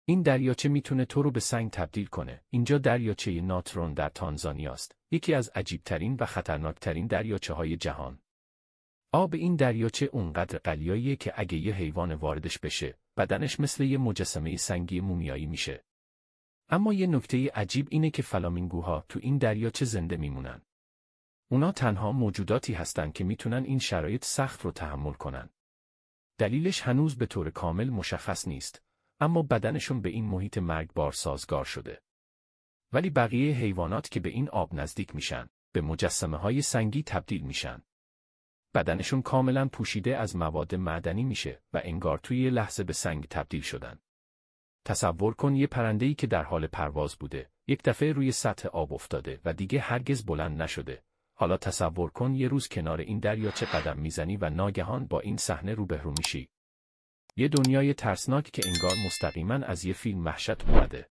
این دریاچه میتونه تو رو به سنگ تبدیل کنه. اینجا دریاچه ناترون در تانزانیاست، یکی از عجیبترین و خطرناکترین دریاچه‌های جهان. آب این دریاچه اونقدر غلیاییه که اگه یه حیوان واردش بشه، بدنش مثل یه مجسمه سنگی مومیایی میشه. اما یه نکته عجیب اینه که فلامینگوها تو این دریاچه زنده میمونن. اونا تنها موجوداتی هستن که میتونن این شرایط سخت رو تحمل کنن. دلیلش هنوز به طور کامل مشخص نیست، اما بدنشون به این محیط مرگبار سازگار شده. ولی بقیه حیوانات که به این آب نزدیک میشن، به مجسمه‌های سنگی تبدیل میشن. بدنشون کاملا پوشیده از مواد معدنی میشه و انگار توی یه لحظه به سنگ تبدیل شدن. تصور کن یه پرنده‌ای که در حال پرواز بوده، یک دفعه روی سطح آب افتاده و دیگه هرگز بلند نشده. حالا تصور کن یه روز کنار این دریاچه قدم میزنی و ناگهان با این صحنه روبرو میشی. یه دنیای ترسناک که انگار مستقیما از یه فیلم وحشت اومده.